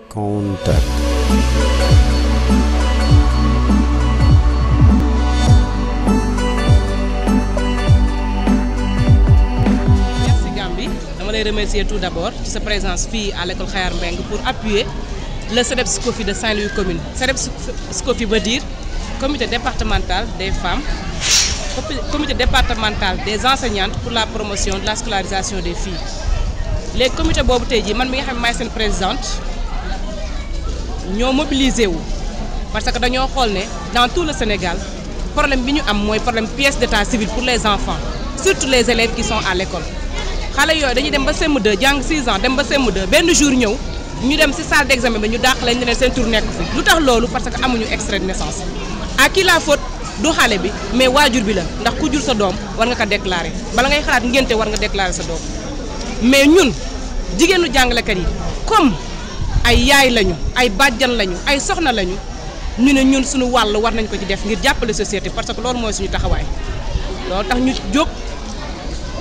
contact. Merci Gambi, je les remercier tout d'abord de sa présence fille à l'école Khayar Mbengue pour appuyer le CEDEPS SCOFI de Saint-Louis commune. CEDEPS SCOFI veut dire comité départemental des femmes, comité départemental des enseignantes pour la promotion de la scolarisation des filles. Les comités bobu tay ji man mi nga xam may sen présidente ñoo mobilisé wu parce que dañoo xol né dans tout le Sénégal problème bi ñu am moy problème pièce d'état civil pour les enfants, surtout les élèves qui sont à l'école. Xalé yoy dañuy dem ba CM2 jang 6 ans dem ba CM2 benn jour ñew ñu dem ci salle d'examen bi ñu dàq lañ ne sen tour nekk fi. Lutax lolu parce que amuñu extrait de naissance. À qui la faute du xalé bi mais wajur bi la ndax ku jur sa dom war nga ko déclarer bala ngay xalat ngenté war nga déclarer sa dom. Mais ñun jigéenu jàngalekat yi comme ay yaay lañu ay bàjjan lañu ay soxna lañu ñu ne ñun suñu wàll war nañ ko ci def ngir jàppale société parce que loolu mooy suñu taxawaay loolu tax ñu jóg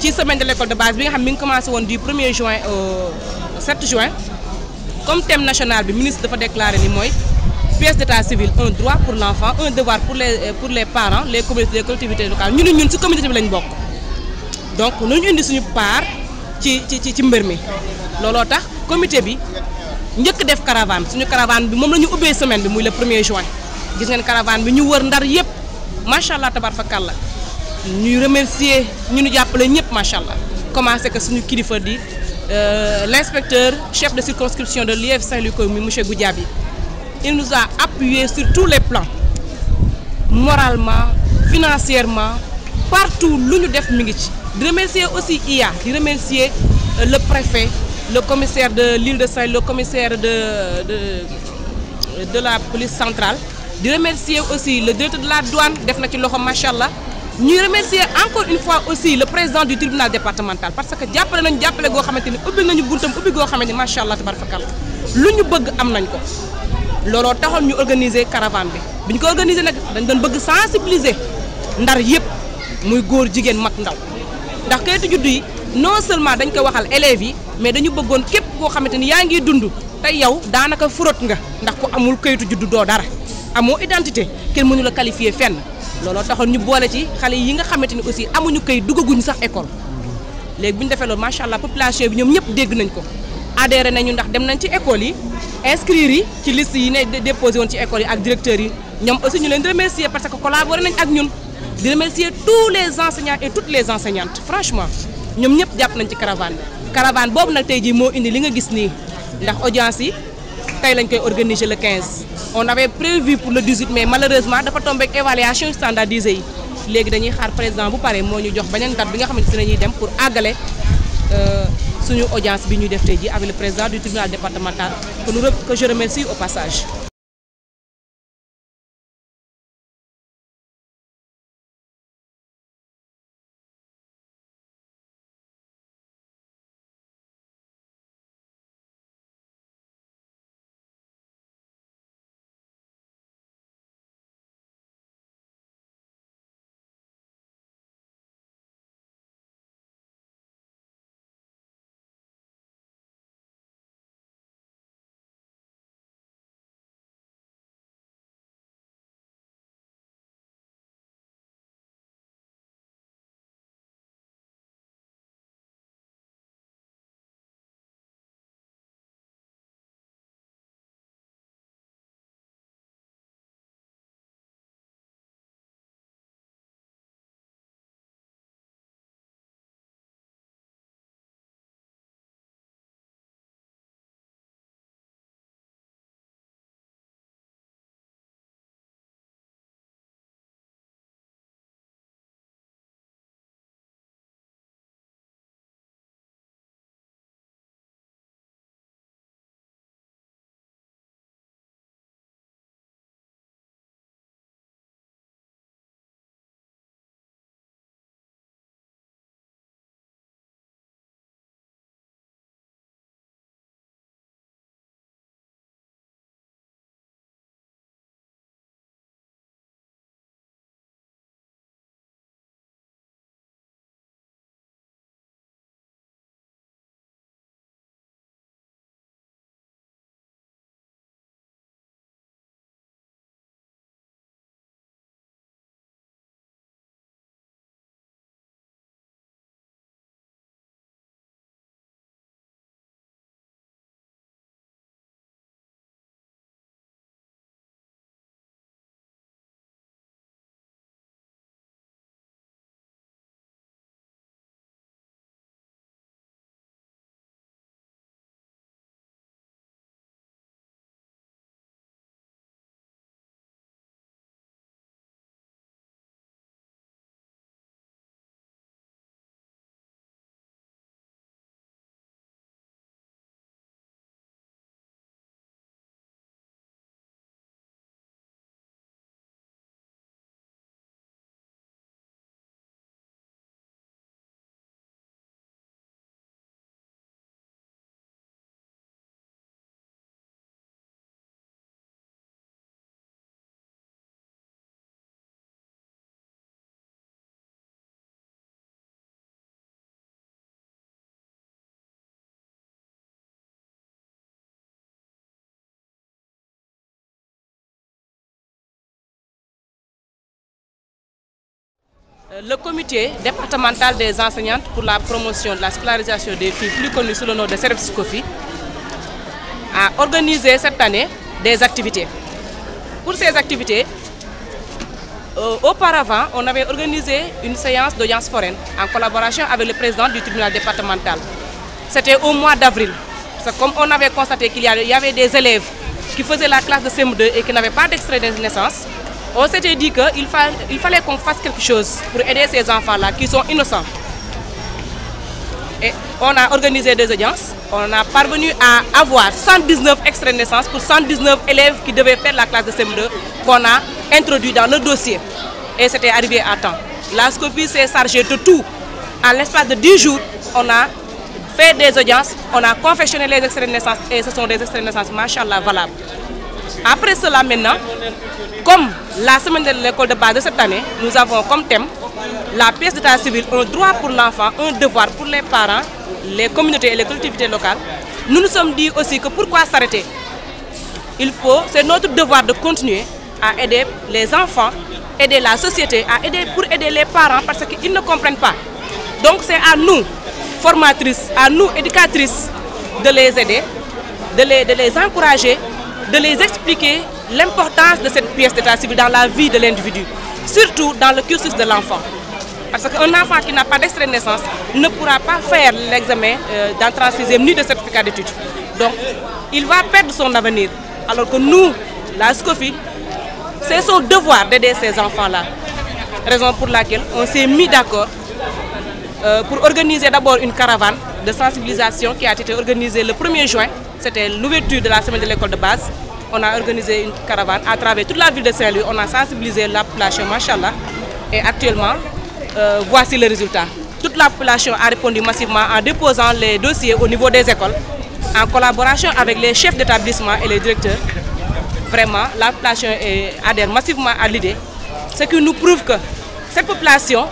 ci semaine de l'école de base bi nga xam mi ngi commencé woon du 1er juin au 7 juin comme thème national bi ministre dafa déclaré ni mooy pièce d'état civil un droit pour l'enfant un devoir pour les parents les communautés les collectivités locales ñu ne ñun ci communauté bi lañ bokk donc nañu indi suñu part ci mbir mi looloo tax comité bi njëkk def caravane suñu caravane bi moom la ñu ubbee semaine bi muy le 1er juin gis ngeen caravane bi ñu wër ndar yëpp macha allah tabarfakalla ñuy remercier ñu ñu jàppale ñëpp macha allah commencé que suñu kilifa di l'inspecteur chef de circonscription de l'IEF Saint-Louis commune monsieur Goudiaby il nous a appuyé sur tous les plans moralement financièrement partout lu ñu def mi ngi ci. De remercier aussi IA, de remercier le préfet, le commissaire de l'île de Saint-Louis, le commissaire de la police centrale, de remercier aussi le directeur de la douane, Defna Loho Machallah. Nous remercier encore une fois aussi le président du tribunal départemental parce que jàppale nañu jàppale goo xamante ni ubbi nañu buntam ubbi goo xamante ni macha allah tabarakalla lu ñu bëgg am nañ ko looloo taxoon ñu organiser caravane bi bi ñu ko organiser nag dañ doon bëgg sensibiliser ndar yëpp muy góor jigéen mag ndaw. ndax kayitu juddu yi non seulement dañ ko waxal élèves yi mais dañu bëggoon képp koo xamante ni yaa ngi dund te yow daanaka fraude nga ndax ku amul kayitu juddu doo dara amoo identité kenn mënu la qualifier fenn looloo taxoon ñu boole ci xale yi nga xamante ni aussi amuñu kayit duggaguñu sax école léegi bu ñu defee loolu macha allah population bi ñoom ñëpp dégg nañ ko adhéré nañu ndax dem nañ ci école yi inscrire yi ci liste yi ne déposé woon ci école yi ak directeurs yi ñoom aussi ñu leen di remercier parce que collaboré nañ ak ñun. De remercier tous les enseignants et toutes les enseignantes franchement ñoom ñëpp jàpp nañ ci caravane boobu nag tey jii moo indi li nga gis nii ndax audience yi tey lañ koy organiser le 15 on avait prévu pour le 18 mais malheureusement dafa tombé ak évaluation standardisée yi léegi dañuy xaar président bu pare moo ñu jox beneen date bi nga xamante ne ñuy dem pour àggale suñu audience bi ñuy def tey jii avec le président du tribunal départemental que je remercie au passage. Le comité départemental des enseignantes pour la promotion de la scolarisation des filles, plus connu sous le nom de CEREPSCOFI, a organisé cette année des activités. Pour ces activités, auparavant, on avait organisé une séance d'audience foraine en collaboration avec le président du tribunal départemental. C'était au mois d'avril. Comme on avait constaté qu'il y avait des élèves qui faisaient la classe de CM2 et qui n'avaient pas d'extrait de naissance, on s'était dit qu'il fallait qu'on fasse quelque chose pour aider ces enfants-là qui sont innocents. Et on a organisé des audiences. On a parvenu à avoir 119 extraits de naissance pour 119 élèves qui devaient faire la classe de CM2 qu'on a introduit dans le dossier. Et c'était arrivé à temps. La SCOFI s'est chargée de tout. En l'espace de 10 jours, on a fait des audiences, on a confectionné les extraits de naissance et ce sont des extraits de naissance, machallah, valables. Après cela maintenant, comme la semaine de l'école de base de cette année, nous avons comme thème la pièce d'état civil, un droit pour l'enfant, un devoir pour les parents, les communautés et les collectivités locales. Nous nous sommes dit aussi que pourquoi s'arrêter? C'est notre devoir de continuer à aider les enfants, aider la société, pour aider les parents parce qu'ils ne comprennent pas. Donc c'est à nous, formatrices, à nous, éducatrices, de les aider, de les encourager, de les expliquer l'importance de cette pièce d'état civil dans la vie de l'individu, surtout dans le cursus de l'enfant. Parce qu'un enfant qui n'a pas d'extrait de naissance ne pourra pas faire l'examen d'entrée en 6e ni de certificat d'études. Donc, il va perdre son avenir. Alors que nous, la SCOFI, c'est son devoir d'aider ces enfants-là. Raison pour laquelle on s'est mis d'accord pour organiser d'abord une caravane de sensibilisation qui a été organisée le 1er juin. C'était l'ouverture de la semaine de l'école de base. On a organisé une caravane à travers toute la ville de Saint-Louis. On a sensibilisé la population, machallah. Et actuellement, voici le résultat. Toute la population a répondu massivement en déposant les dossiers au niveau des écoles, en collaboration avec les chefs d'établissement et les directeurs. Vraiment, la population adhère massivement à l'idée, ce qui nous prouve que cette population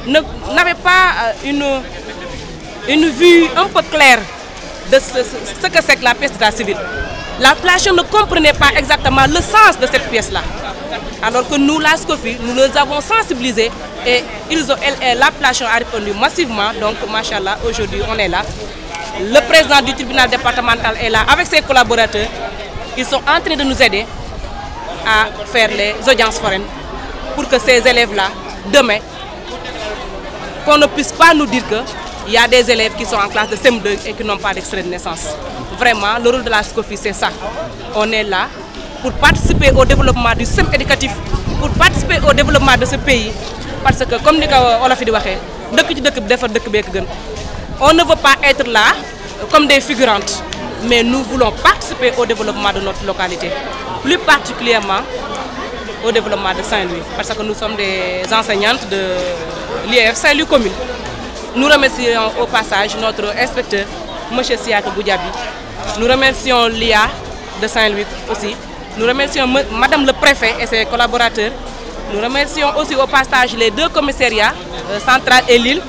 n'avait pas une vue un peu claire de ce que c'est que la pièce d'état civil. La population ne comprenait pas exactement le sens de cette pièce-là. Alors que nous, la SCOFI, nous les avons sensibilisés et la population a répondu massivement. Donc, machallah, aujourd'hui, on est là. Le président du tribunal départemental est là avec ses collaborateurs. Ils sont en train de nous aider à faire les audiences foraines pour que ces élèves-là, demain, qu'on ne puisse pas nous dire qu'il y a des élèves qui sont en classe de CM2 et qui n'ont pas d'extrait de naissance. Vraiment, le rôle de la SCOFI, c'est ça. On est là pour participer au développement du système éducatif, pour participer au développement de ce pays. Parce que, comme on l'a fait, on ne veut pas être là comme des figurantes, mais nous voulons participer au développement de notre localité, plus particulièrement au développement de Saint-Louis, parce que nous sommes des enseignantes de l'IEF Saint-Louis commune. Nous remercions au passage notre inspecteur, M. Siato Boudjabi. Nous remercions l'IA de Saint-Louis aussi. Nous remercions Madame le préfet et ses collaborateurs. Nous remercions aussi au passage les 2 commissariats, Central et Lille.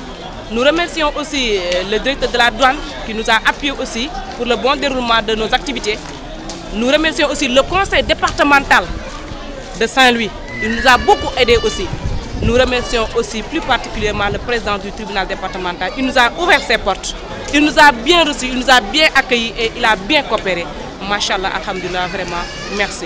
Nous remercions aussi le directeur de la douane qui nous a appuyés aussi pour le bon déroulement de nos activités. Nous remercions aussi le conseil départemental de Saint-Louis. Il nous a beaucoup aidés aussi. Nous remercions aussi plus particulièrement le président du tribunal départemental. Il nous a ouvert ses portes. Il nous a bien reçus, il nous a bien accueillis et il a bien coopéré. Machallah, alhamdulillah, vraiment, merci.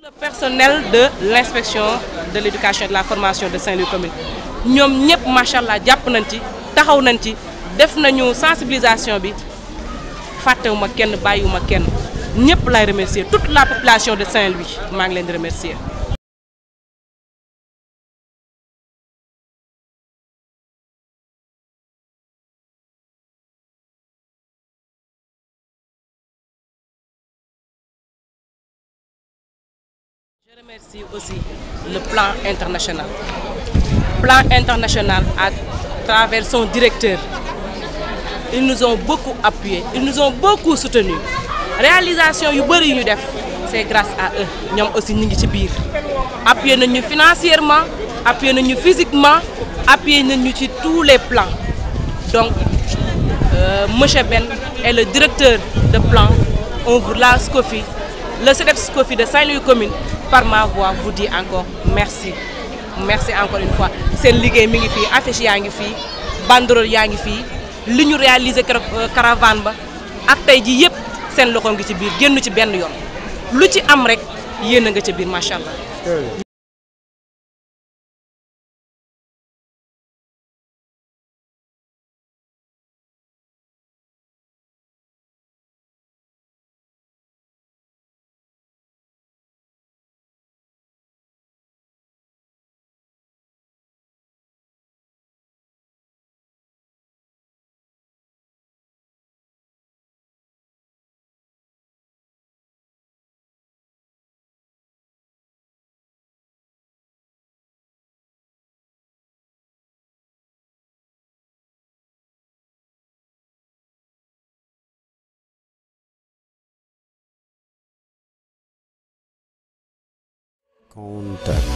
Le personnel de l'inspection de l'éducation et de la formation de Saint-Louis commune ñoom ñëpp macha allah jàpp nañ ci taxaw nañ ci def nañu sensibilisation bi fàttewuma kenn bàyyiwuma kenn ñëpp lay remercier toute la population de Saint-Louis maa ngi leen di remercier. Je remercie aussi le plan international. Plan international à travers son directeur. Ils nous ont beaucoup appuyés, ils nous ont beaucoup soutenus. Réalisation yu bari yu ñu def, c'est grâce à eux. Ñom aussi ñi ngi ci biir. Appuyé nañu financièrement, appuyé nañu physiquement, appuyé nañu ci tous les plans. Donc monsieur Ben est le directeur de plan. On vous la SCOFI, le CDEPS SCOFI de Saint-Louis commune. Par ma voix vous dit encore merci. Merci encore une fois. Seen liggéey mi ngi fii affiche yaa ngi fii banderole yaa ngi fii li ñu réalisé caravane ba ak tey ji yëpp seen loxo ngi ci biir génn ci benn yoon lu ci am rek yéen a nga ca biir macha allah. Contact.